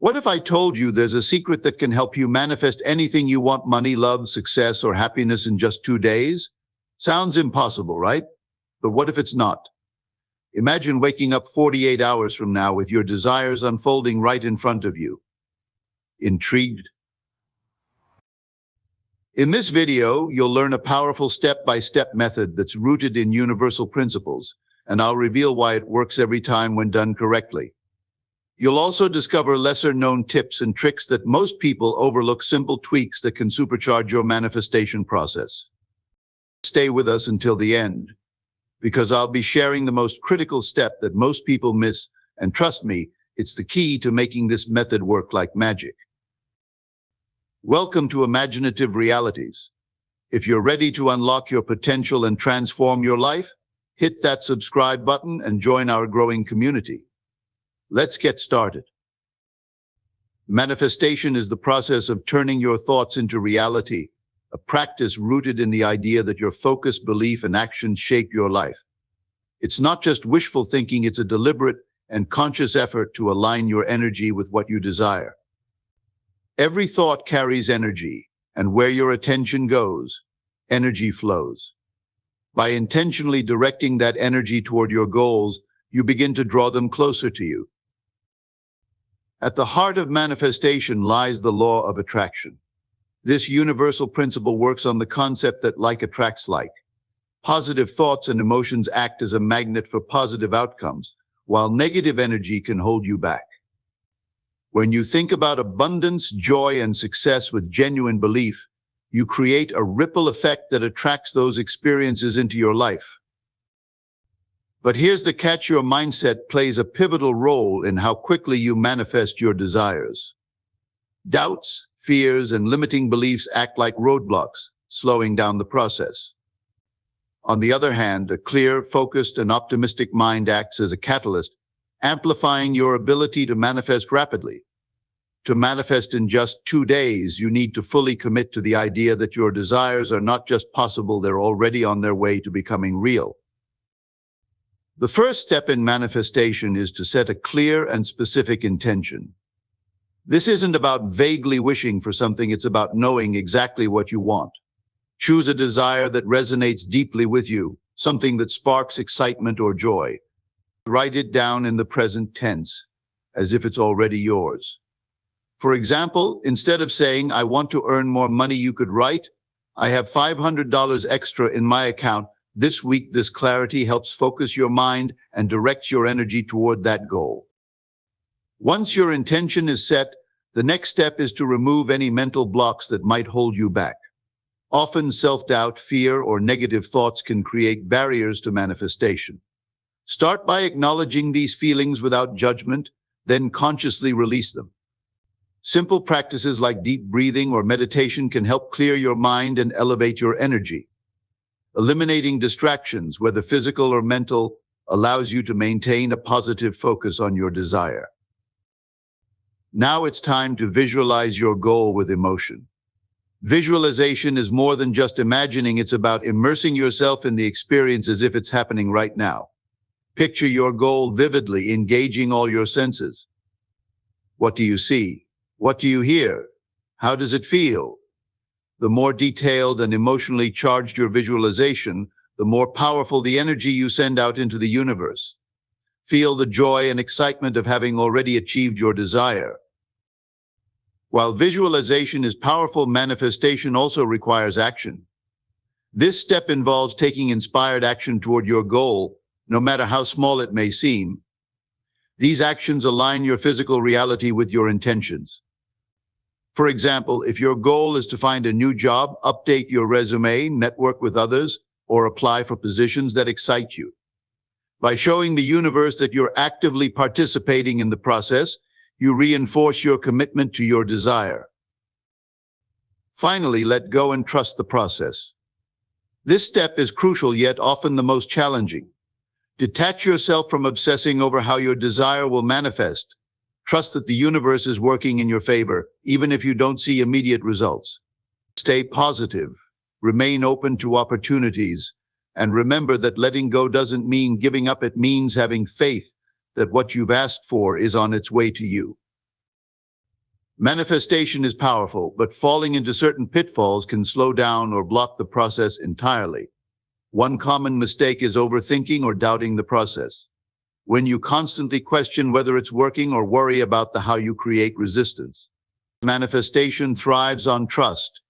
What if I told you there's a secret that can help you manifest anything you want: money, love, success, or happiness in just 2 days? Sounds impossible, right? But what if it's not? Imagine waking up 48 hours from now with your desires unfolding right in front of you. Intrigued? In this video, you'll learn a powerful step-by-step method that's rooted in universal principles, and I'll reveal why it works every time when done correctly. You'll also discover lesser-known tips and tricks that most people overlook, simple tweaks that can supercharge your manifestation process. Stay with us until the end, because I'll be sharing the most critical step that most people miss, and trust me, it's the key to making this method work like magic. Welcome to Imaginative Realities. If you're ready to unlock your potential and transform your life, hit that subscribe button and join our growing community. Let's get started. Manifestation is the process of turning your thoughts into reality, a practice rooted in the idea that your focus, belief, and actions shape your life. It's not just wishful thinking, it's a deliberate and conscious effort to align your energy with what you desire. Every thought carries energy, and where your attention goes, energy flows. By intentionally directing that energy toward your goals, you begin to draw them closer to you. At the heart of manifestation lies the law of attraction. This universal principle works on the concept that like attracts like. Positive thoughts and emotions act as a magnet for positive outcomes, while negative energy can hold you back. When you think about abundance, joy, and success with genuine belief, you create a ripple effect that attracts those experiences into your life. But here's the catch: your mindset plays a pivotal role in how quickly you manifest your desires. Doubts, fears, and limiting beliefs act like roadblocks, slowing down the process. On the other hand, a clear, focused, and optimistic mind acts as a catalyst, amplifying your ability to manifest rapidly. To manifest in just 2 days, you need to fully commit to the idea that your desires are not just possible, they're already on their way to becoming real. The first step in manifestation is to set a clear and specific intention. This isn't about vaguely wishing for something, it's about knowing exactly what you want. Choose a desire that resonates deeply with you, something that sparks excitement or joy. Write it down in the present tense, as if it's already yours. For example, instead of saying, "I want to earn more money," you could write, "I have $500 extra in my account this week." This clarity helps focus your mind and directs your energy toward that goal. Once your intention is set, the next step is to remove any mental blocks that might hold you back. Often self-doubt, fear, or negative thoughts can create barriers to manifestation. Start by acknowledging these feelings without judgment, then consciously release them. Simple practices like deep breathing or meditation can help clear your mind and elevate your energy. Eliminating distractions, whether physical or mental, allows you to maintain a positive focus on your desire. Now it's time to visualize your goal with emotion. Visualization is more than just imagining, it's about immersing yourself in the experience as if it's happening right now. Picture your goal vividly, engaging all your senses. What do you see? What do you hear? How does it feel? The more detailed and emotionally charged your visualization, the more powerful the energy you send out into the universe. Feel the joy and excitement of having already achieved your desire. While visualization is powerful, manifestation also requires action. This step involves taking inspired action toward your goal, no matter how small it may seem. These actions align your physical reality with your intentions. For example, if your goal is to find a new job, update your resume, network with others, or apply for positions that excite you. By showing the universe that you're actively participating in the process, you reinforce your commitment to your desire. Finally, let go and trust the process. This step is crucial, yet often the most challenging. Detach yourself from obsessing over how your desire will manifest. Trust that the universe is working in your favor, even if you don't see immediate results. Stay positive, remain open to opportunities, and remember that letting go doesn't mean giving up. It means having faith that what you've asked for is on its way to you. Manifestation is powerful, but falling into certain pitfalls can slow down or block the process entirely. One common mistake is overthinking or doubting the process. When you constantly question whether it's working or worry about the how you create resistance. Manifestation thrives on trust,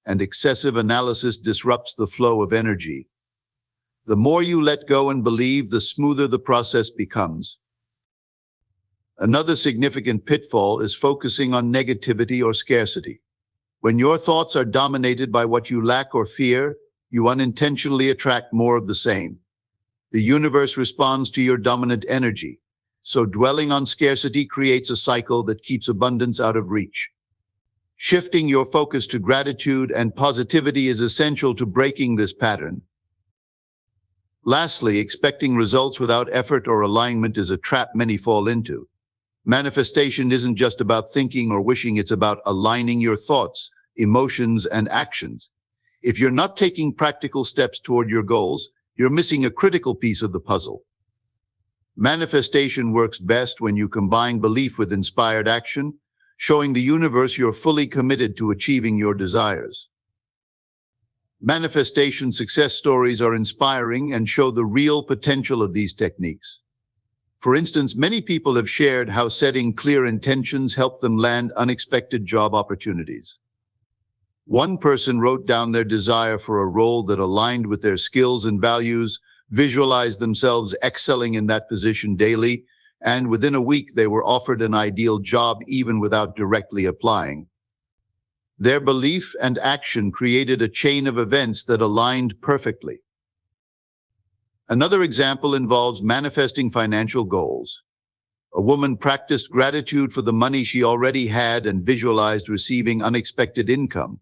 and excessive analysis disrupts the flow of energy. The more you let go and believe, the smoother the process becomes. Another significant pitfall is focusing on negativity or scarcity. When your thoughts are dominated by what you lack or fear, you unintentionally attract more of the same. The universe responds to your dominant energy, so dwelling on scarcity creates a cycle that keeps abundance out of reach. Shifting your focus to gratitude and positivity is essential to breaking this pattern. Lastly, expecting results without effort or alignment is a trap many fall into. Manifestation isn't just about thinking or wishing, it's about aligning your thoughts, emotions, and actions. If you're not taking practical steps toward your goals, you're missing a critical piece of the puzzle. Manifestation works best when you combine belief with inspired action, showing the universe you're fully committed to achieving your desires. Manifestation success stories are inspiring and show the real potential of these techniques. For instance, many people have shared how setting clear intentions helped them land unexpected job opportunities. One person wrote down their desire for a role that aligned with their skills and values, visualized themselves excelling in that position daily, and within a week they were offered an ideal job even without directly applying. Their belief and action created a chain of events that aligned perfectly. Another example involves manifesting financial goals. A woman practiced gratitude for the money she already had and visualized receiving unexpected income.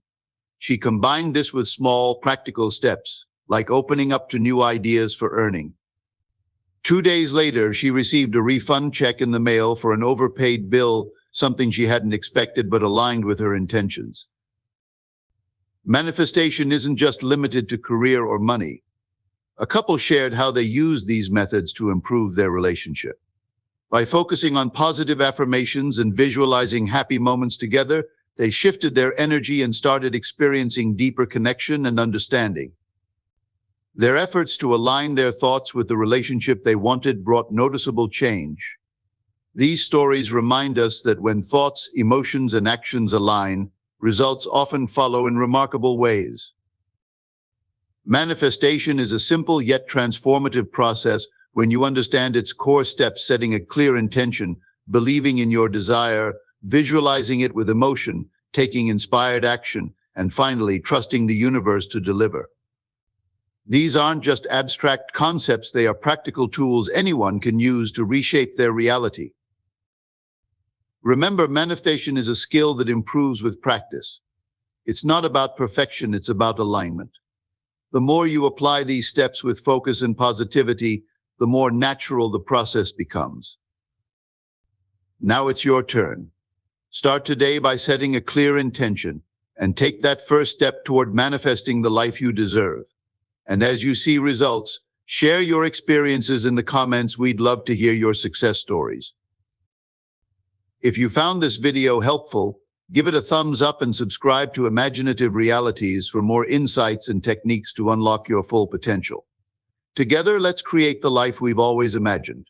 She combined this with small, practical steps, like opening up to new ideas for earning. 2 days later, she received a refund check in the mail for an overpaid bill, something she hadn't expected but aligned with her intentions. Manifestation isn't just limited to career or money. A couple shared how they used these methods to improve their relationship. By focusing on positive affirmations and visualizing happy moments together, they shifted their energy and started experiencing deeper connection and understanding. Their efforts to align their thoughts with the relationship they wanted brought noticeable change. These stories remind us that when thoughts, emotions, and actions align, results often follow in remarkable ways. Manifestation is a simple yet transformative process when you understand its core steps: setting a clear intention, believing in your desire, visualizing it with emotion, taking inspired action, and finally trusting the universe to deliver. These aren't just abstract concepts, they are practical tools anyone can use to reshape their reality. Remember, manifestation is a skill that improves with practice. It's not about perfection, it's about alignment. The more you apply these steps with focus and positivity, the more natural the process becomes. Now it's your turn. Start today by setting a clear intention and take that first step toward manifesting the life you deserve. And as you see results, share your experiences in the comments. We'd love to hear your success stories. If you found this video helpful, give it a thumbs up and subscribe to Imaginative Realities for more insights and techniques to unlock your full potential. Together, let's create the life we've always imagined.